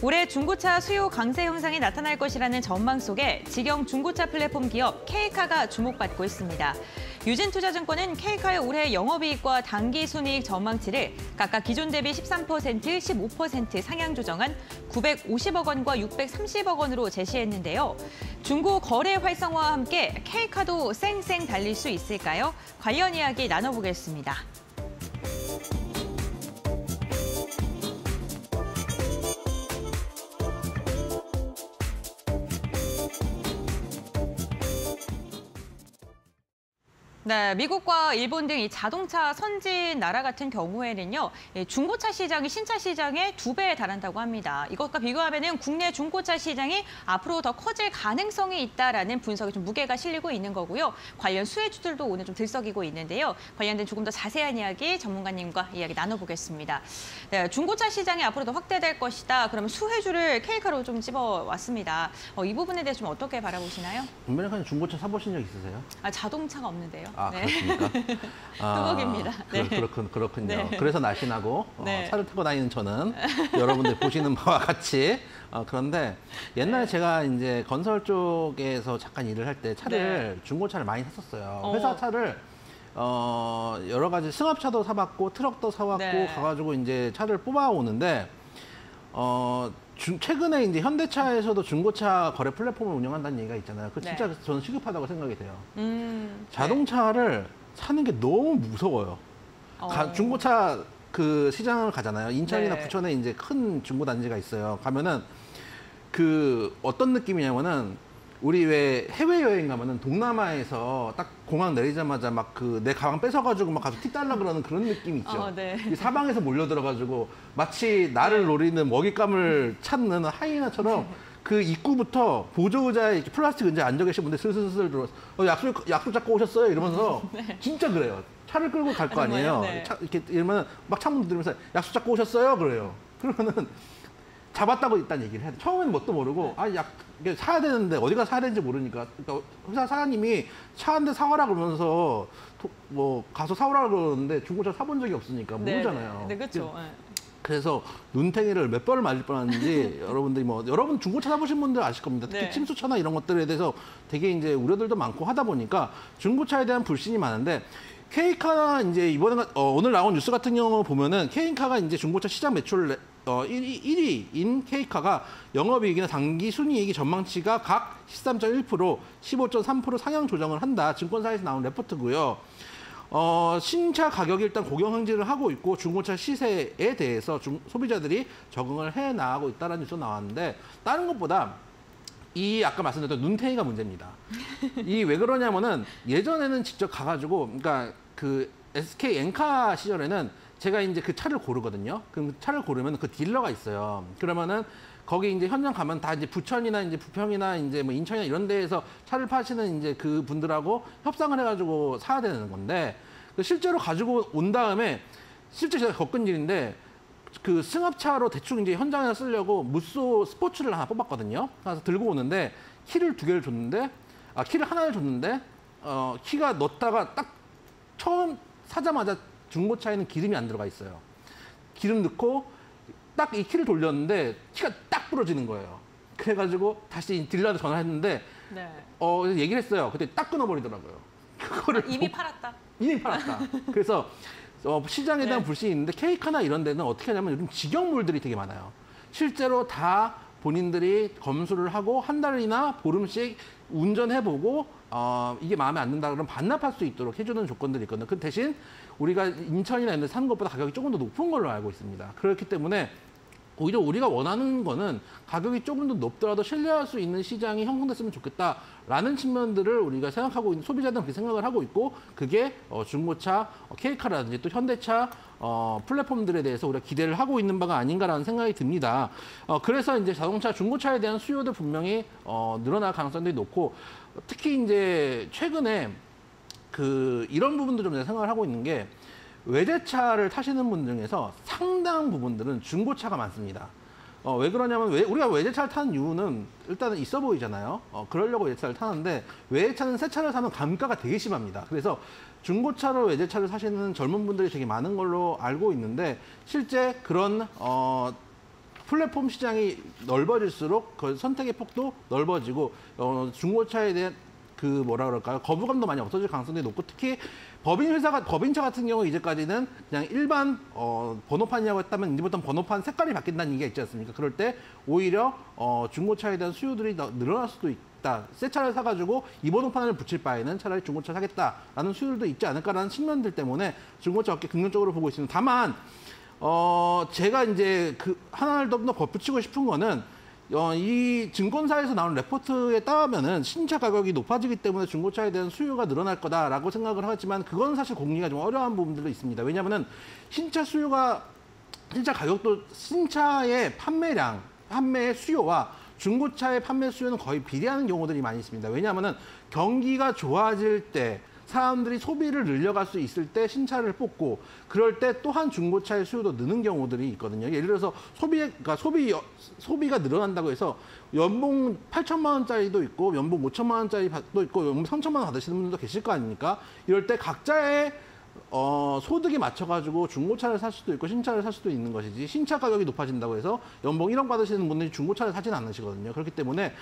올해 중고차 수요 강세 현상이 나타날 것이라는 전망 속에 직영 중고차 플랫폼 기업 K카가 주목받고 있습니다. 유진투자증권은 K카의 올해 영업이익과 당기순이익 전망치를 각각 기존 대비 13%, 15% 상향 조정한 950억 원과 630억 원으로 제시했는데요. 중고 거래 활성화와 함께 K카도 쌩쌩 달릴 수 있을까요? 관련 이야기 나눠보겠습니다. 네, 미국과 일본 등 이 자동차 선진 나라 같은 경우에는요, 중고차 시장이 신차 시장의 2배에 달한다고 합니다. 이것과 비교하면은 국내 중고차 시장이 앞으로 더 커질 가능성이 있다라는 분석이 좀 무게가 실리고 있는 거고요. 관련 수혜주들도 오늘 좀 들썩이고 있는데요. 관련된 조금 더 자세한 이야기 전문가님과 이야기 나눠보겠습니다. 네, 중고차 시장이 앞으로 더 확대될 것이다. 그러면 수혜주를 K카로 좀 집어왔습니다. 이 부분에 대해서 좀 어떻게 바라보시나요? 김변호사님 중고차 사보신 적 있으세요? 자동차가 없는데요. 아, 네. 그렇습니까? 뚜벅입니다. 네. 그렇군요. 네. 그래서 날씬하고 네. 차를 타고 다니는 저는 여러분들 보시는 바와 같이 그런데 옛날에 제가 이제 건설 쪽에서 잠깐 일을 할 때 차를 중고차를 많이 샀었어요. 회사 차를 여러 가지 승합차도 사봤고 트럭도 사왔고 네. 가가지고 이제 차를 뽑아오는데 최근에 이제 현대차에서도 중고차 거래 플랫폼을 운영한다는 얘기가 있잖아요. 그 진짜 저는 시급하다고 생각이 돼요. 자동차를 사는 게 너무 무서워요. 중고차 그 시장을 가잖아요. 인천이나 부천에 이제 큰 중고 단지가 있어요. 가면은 그 어떤 느낌이냐면은 우리 왜 해외 여행 가면은 동남아에서 딱 공항 내리자마자 막 그 내 가방 뺏어가지고 막 가서 티 달라 그러는 그런 느낌 있죠. 이 사방에서 몰려들어가지고 마치 나를 노리는 먹잇감을 찾는 하이에나처럼 그 입구부터 보조의자에 이렇게 플라스틱 의자에 앉아 계신 분들 슬슬슬 들어와서 약속 잡고 오셨어요? 이러면서 진짜 그래요. 차를 끌고 갈 거 아니에요. 이렇게 이러면 막 창문 들으면서 약속 잡고 오셨어요? 그래요. 그러면은 잡았다고 일단 얘기를 해야 돼. 처음에는 뭣도 모르고 사야 되는데 어디가 사야 되는지 모르니까 그러니까 회사 사장님이 차 한 대 사와라 그러면서 뭐 가서 사오라 그러는데 중고차 사본 적이 없으니까 모르잖아요. 네, 그렇죠. 그래서 눈탱이를 몇 번을 맞을 뻔했는지 여러분들이 여러분 중고차 사보신 분들 아실 겁니다. 특히 침수차나 이런 것들에 대해서 되게 이제 우려들도 많고 하다 보니까 중고차에 대한 불신이 많은데 K카 이제 이번에 오늘 나온 뉴스 같은 경우 보면은 K카가 이제 중고차 시장 매출 1위인 K카가 영업이익이나 당기순이익이 전망치가 각 13.1%, 15.3% 상향 조정을 한다. 증권사에서 나온 레포트고요. 신차 가격이 일단 고경행진을 하고 있고 중고차 시세에 대해서 소비자들이 적응을 해 나가고 있다는 뉴스가 나왔는데 다른 것보다 아까 말씀드렸던 눈탱이가 문제입니다. 왜 그러냐면은 예전에는 직접 가가지고 그러니까 그 SK 엔카 시절에는 제가 이제 그 차를 고르거든요. 그럼 차를 고르면 그 딜러가 있어요. 그러면은 거기 이제 현장 가면 다 이제 부천이나 이제 부평이나 이제 뭐 인천이나 이런 데에서 차를 파시는 이제 그 분들하고 협상을 해가지고 사야 되는 건데 실제로 가지고 온 다음에 실제 제가 겪은 일인데 그 승합차로 대충 이제 현장에서 쓰려고 무쏘 스포츠를 하나 뽑았거든요. 그래서 들고 오는데 키를 2개를 줬는데 키를 하나를 줬는데 키가 넣었다가 딱 처음 사자마자 중고차에는 기름이 안 들어가 있어요. 기름 넣고 딱 이 키를 돌렸는데 키가 딱 부러지는 거예요. 그래가지고 다시 딜러한테 전화했는데 얘기를 했어요. 그때 딱 끊어버리더라고요. 그거를 이미 팔았다. 이미 팔았다. 그래서 시장에 대한 불신이 있는데 K카나 이런 데는 어떻게 하냐면 요즘 직영물들이 되게 많아요. 실제로 다 본인들이 검수를 하고 한 달이나 보름씩 운전해보고 이게 마음에 안 든다 그러면 반납할 수 있도록 해주는 조건들이 있거든요. 그 대신 우리가 인천이나 이런 데 사는 것보다 가격이 조금 더 높은 걸로 알고 있습니다. 그렇기 때문에 오히려 우리가 원하는 거는 가격이 조금 더 높더라도 신뢰할 수 있는 시장이 형성됐으면 좋겠다라는 측면들을 우리가 생각하고 있는 소비자들은 그렇게 생각을 하고 있고 그게 중고차 K카라든지 또 현대차 플랫폼들에 대해서 우리가 기대를 하고 있는 바가 아닌가라는 생각이 듭니다. 그래서 이제 자동차 중고차에 대한 수요도 분명히 늘어날 가능성들이 높고 특히 이제 최근에 이런 부분도 좀 생각을 하고 있는 게 외제차를 타시는 분 중에서 상당 부분들은 중고차가 많습니다. 왜 그러냐면 우리가 외제차를 타는 이유는 일단은 있어 보이잖아요. 그러려고 외제차를 타는데 외제차는 새 차를 사면 감가가 되게 심합니다. 그래서 중고차로 외제차를 사시는 젊은 분들이 되게 많은 걸로 알고 있는데 실제 그런 플랫폼 시장이 넓어질수록 그 선택의 폭도 넓어지고 중고차에 대한 그 뭐라 그럴까요? 거부감도 많이 없어질 가능성이 높고 특히 법인차 같은 경우 이제까지는 그냥 일반 번호판이라고 했다면 이제부터 번호판 색깔이 바뀐다는 얘기가 있지 않습니까? 그럴 때 오히려 중고차에 대한 수요들이 늘어날 수도 있다. 새 차를 사가지고 이 번호판을 붙일 바에는 차라리 중고차 사겠다라는 수요들도 있지 않을까라는 측면들 때문에 중고차 업계 긍정적으로 보고 있습니다. 다만 제가 이제 그 하나를 더 덧붙이고 싶은 거는 이 증권사에서 나오는 레포트에 따르면은 신차 가격이 높아지기 때문에 중고차에 대한 수요가 늘어날 거다라고 생각을 하지만 그건 사실 공리가 좀 어려운 부분들도 있습니다. 왜냐하면은 신차 가격도 신차의 판매의 수요와 중고차의 판매 수요는 거의 비례하는 경우들이 많이 있습니다. 왜냐하면은 경기가 좋아질 때 사람들이 소비를 늘려갈 수 있을 때 신차를 뽑고 그럴 때 또한 중고차의 수요도 느는 경우들이 있거든요. 예를 들어서 소비가 늘어난다고 해서 연봉 8천만 원짜리도 있고 연봉 5천만 원짜리도 있고 연봉 3천만 원 받으시는 분들도 계실 거 아닙니까? 이럴 때 각자의 소득에 맞춰가지고 중고차를 살 수도 있고 신차를 살 수도 있는 것이지 신차 가격이 높아진다고 해서 연봉 1억 받으시는 분들이 중고차를 사지는 않으시거든요. 그렇기 때문에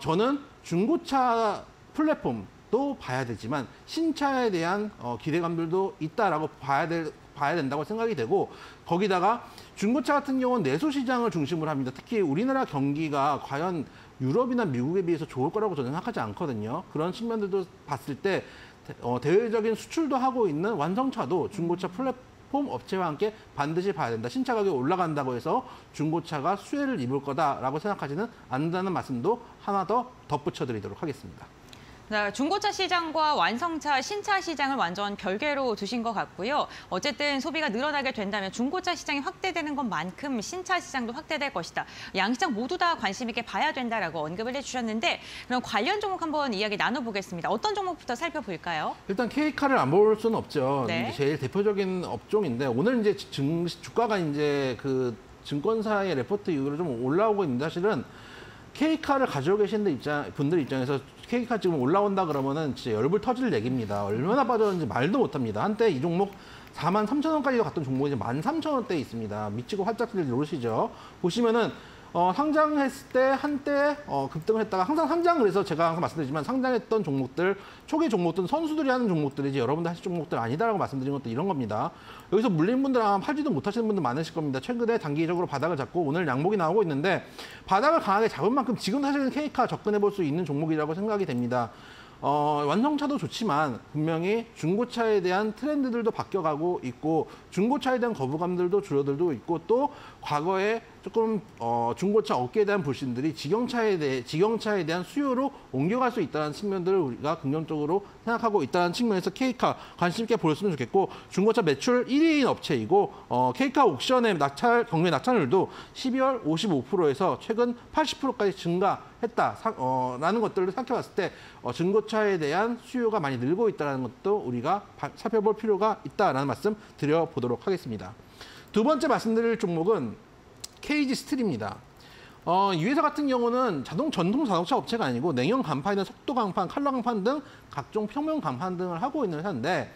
저는 중고차 플랫폼도 봐야 되지만 신차에 대한 기대감들도 있다라고 봐야 된다고 생각이 되고 거기다가 중고차 같은 경우는 내수 시장을 중심으로 합니다. 특히 우리나라 경기가 과연 유럽이나 미국에 비해서 좋을 거라고 저는 생각하지 않거든요. 그런 측면들도 봤을 때 대외적인 수출도 하고 있는 완성차도 중고차 플랫폼 업체와 함께 반드시 봐야 된다. 신차 가격이 올라간다고 해서 중고차가 수혜를 입을 거다라고 생각하지는 않는다는 말씀도 하나 더 덧붙여드리도록 하겠습니다. 네, 중고차 시장과 완성차, 신차 시장을 완전 별개로 두신 것 같고요. 어쨌든 소비가 늘어나게 된다면 중고차 시장이 확대되는 것만큼 신차 시장도 확대될 것이다. 양시장 모두 다 관심 있게 봐야 된다라고 언급을 해주셨는데 그럼 관련 종목 한번 이야기 나눠보겠습니다. 어떤 종목부터 살펴볼까요? 일단 K카를 안 볼 수는 없죠. 네. 제일 대표적인 업종인데 오늘 이제 주가가 이제 그 증권사의 레포트 이후로 좀 올라오고 있는데 사실은 K카를 가지고 계시는 분들 입장에서 K카 지금 올라온다 그러면은 진짜 열불 터질 얘기입니다. 얼마나 빠졌는지 말도 못합니다. 한때 이 종목 43,000원까지도 갔던 종목이 이제 13,000원대에 있습니다. 미치고 활짝 뛸 노릇이죠. 보시면은 상장했을 때 한때 급등을 했다가 항상 상장을 해서 제가 항상 말씀드리지만 상장했던 종목들 초기 종목들은 선수들이 하는 종목들이지 여러분들 하실 종목들 아니다라고 말씀드린 것도 이런 겁니다. 여기서 물린 분들 아마 팔지도 못하시는 분들 많으실 겁니다. 최근에 단기적으로 바닥을 잡고 오늘 양봉이 나오고 있는데 바닥을 강하게 잡은 만큼 지금 사실은 K카 접근해 볼 수 있는 종목이라고 생각이 됩니다. 완성차도 좋지만 분명히 중고차에 대한 트렌드들도 바뀌어가고 있고 중고차에 대한 거부감들도 줄어들고 있고 또 과거에 조금 중고차 업계에 대한 불신들이 직영차에 대한 수요로 옮겨갈 수 있다는 측면들을 우리가 긍정적으로 생각하고 있다는 측면에서 K카 관심 있게 보셨으면 좋겠고 중고차 매출 1위인 업체이고 K카 옥션의 경매 낙찰률도 12월 55%에서 최근 80%까지 증가했다라는 것들을 살펴봤을 때 중고차에 대한 수요가 많이 늘고 있다는 것도 우리가 살펴볼 필요가 있다라는 말씀 드려보도록 하겠습니다. 두 번째 말씀드릴 종목은 KG 스틸입니다. 이 회사 같은 경우는 전통 자동차 업체가 아니고 냉형 간판이나 속도 간판, 컬러 간판 등 각종 평면 간판 등을 하고 있는 회사인데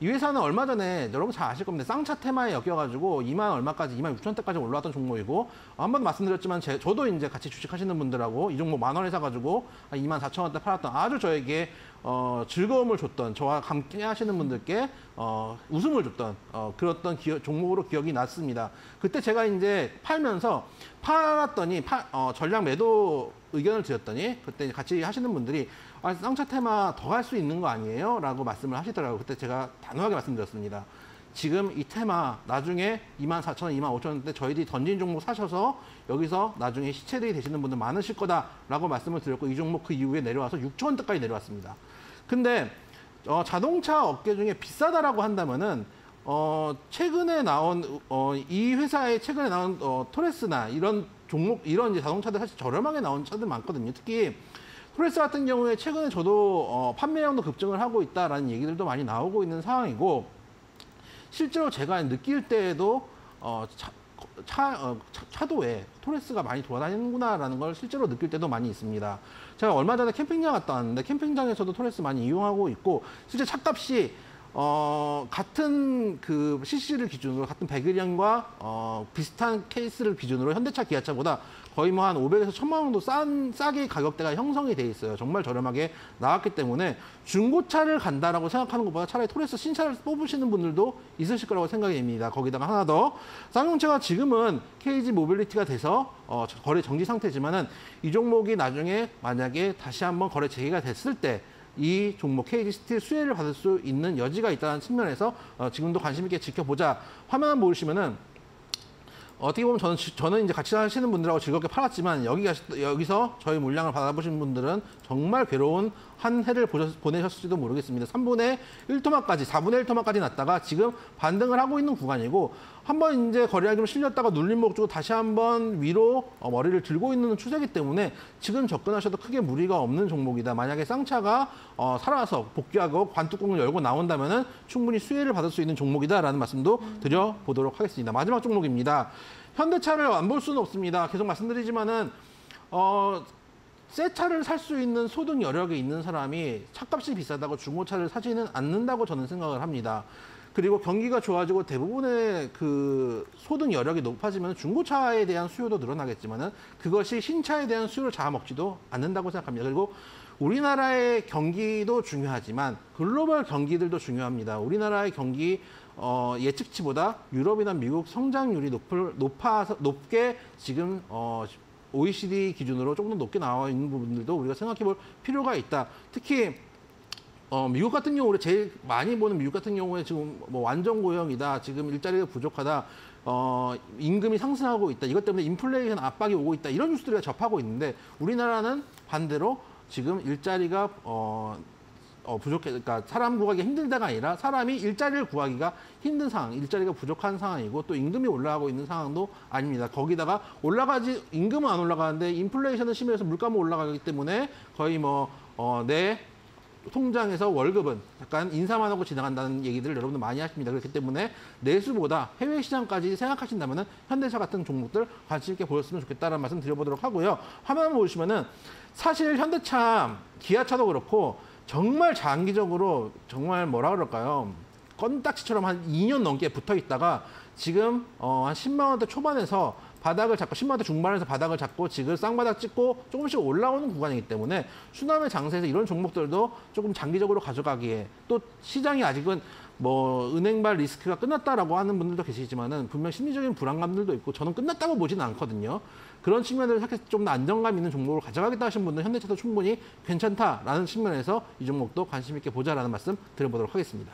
이 회사는 얼마 전에 여러분 잘 아실 겁니다. 쌍차 테마에 엮여가지고 2만 얼마까지, 2만 6천대까지 올라왔던 종목이고 한 번 말씀드렸지만 저도 이제 같이 주식하시는 분들하고 이 종목 10,000원에 사가지고 2만 4천원대 팔았던 아주 저에게 즐거움을 줬던 저와 함께 하시는 분들께 웃음을 줬던 그랬던 종목으로 기억이 났습니다. 그때 제가 이제 팔았더니 전략 매도 의견을 드렸더니 그때 같이 하시는 분들이 쌍차 테마 더 갈 수 있는 거 아니에요? 라고 말씀을 하시더라고요. 그때 제가 단호하게 말씀드렸습니다. 지금 이 테마 나중에 24,000원, 25,000원대 저희들이 던진 종목 사셔서 여기서 나중에 시체들이 되시는 분들 많으실 거다라고 말씀을 드렸고 이 종목 그 이후에 내려와서 6,000원대까지 내려왔습니다. 근데 자동차 업계 중에 비싸다라고 한다면은 최근에 나온 이 회사의 최근에 나온 토레스나 이런 종목 이런 이제 자동차들 사실 저렴하게 나온 차들 많거든요. 특히 토레스 같은 경우에 최근에 저도 판매량도 급증을 하고 있다라는 얘기들도 많이 나오고 있는 상황이고 실제로 제가 느낄 때에도 차도에 토레스가 많이 돌아다니는구나라는 걸 실제로 느낄 때도 많이 있습니다. 제가 얼마 전에 캠핑장 갔다 왔는데 캠핑장에서도 토레스 많이 이용하고 있고 실제 차값이 같은 그 CC를 기준으로 같은 100일량과 비슷한 케이스를 기준으로 현대차, 기아차보다 거의 뭐 한 500에서 1000만 원 정도 싸게 가격대가 형성이 돼 있어요. 정말 저렴하게 나왔기 때문에 중고차를 간다라고 생각하는 것보다 차라리 토레스 신차를 뽑으시는 분들도 있으실 거라고 생각이 됩니다. 거기다가 하나 더, 쌍용차가 지금은 KG 모빌리티가 돼서 거래 정지 상태지만은 이 종목이 나중에 만약에 다시 한번 거래 재개가 됐을 때 이 종목 KG 스틸 수혜를 받을 수 있는 여지가 있다는 측면에서 지금도 관심 있게 지켜보자. 화면 한번 보시면은 어떻게 보면 저는 이제 같이 하시는 분들하고 즐겁게 팔았지만 여기서 저희 물량을 받아보신 분들은 정말 괴로운 한 해를 보내셨을지도 모르겠습니다. 3분의 1토막까지, 4분의 1토막까지 났다가 지금 반등을 하고 있는 구간이고, 한번 이제 거래량이 좀 실렸다가 눌림목 주고 다시 한번 위로 머리를 들고 있는 추세이기 때문에 지금 접근하셔도 크게 무리가 없는 종목이다. 만약에 쌍차가 살아서 복귀하고 관뚜껑을 열고 나온다면은 충분히 수혜를 받을 수 있는 종목이다라는 말씀도 드려보도록 하겠습니다. 마지막 종목입니다. 현대차를 안 볼 수는 없습니다. 계속 말씀드리지만은 새 차를 살 수 있는 소득 여력이 있는 사람이 차값이 비싸다고 중고차를 사지는 않는다고 저는 생각을 합니다. 그리고 경기가 좋아지고 대부분의 그 소득 여력이 높아지면 중고차에 대한 수요도 늘어나겠지만은 그것이 신차에 대한 수요를 잡아먹지도 않는다고 생각합니다. 그리고 우리나라의 경기도 중요하지만 글로벌 경기들도 중요합니다. 우리나라의 경기 예측치보다 유럽이나 미국 성장률이 높게 지금 OECD 기준으로 조금 더 높게 나와 있는 부분들도 우리가 생각해 볼 필요가 있다. 특히 미국 같은 경우에 제일 많이 보는 미국 같은 경우에 지금 뭐 완전 고용이다, 지금 일자리가 부족하다, 임금이 상승하고 있다, 이것 때문에 인플레이션 압박이 오고 있다, 이런 뉴스들을 접하고 있는데 우리나라는 반대로 지금 일자리가 그러니까 사람 구하기 힘들다가 아니라 사람이 일자리를 구하기가 힘든 상황, 일자리가 부족한 상황이고 또 임금이 올라가고 있는 상황도 아닙니다. 거기다가 임금은 안 올라가는데 인플레이션은 심해서 물가만 올라가기 때문에 거의 내 통장에서 월급은 약간 인사만 하고 지나간다는 얘기들을 여러분들 많이 하십니다. 그렇기 때문에 내수보다 해외 시장까지 생각하신다면 현대차 같은 종목들 관심 있게 보셨으면 좋겠다는 말씀 드려보도록 하고요. 화면 보시면은 사실 현대차, 기아차도 그렇고 정말 장기적으로 정말 뭐라 그럴까요? 껌딱지처럼 한 2년 넘게 붙어 있다가 지금 한 10만 원대 초반에서 바닥을 잡고 10만 원대 중반에서 바닥을 잡고 지금 쌍바닥 찍고 조금씩 올라오는 구간이기 때문에 수남의 장세에서 이런 종목들도 조금 장기적으로 가져가기에, 또 시장이 아직은 은행발 리스크가 끝났다라고 하는 분들도 계시지만은 분명 심리적인 불안감들도 있고 저는 끝났다고 보지는 않거든요. 그런 측면을 생각해서 좀 더 안정감 있는 종목을 가져가겠다 하신 분들은 현대차도 충분히 괜찮다라는 측면에서 이 종목도 관심 있게 보자라는 말씀 드려보도록 하겠습니다.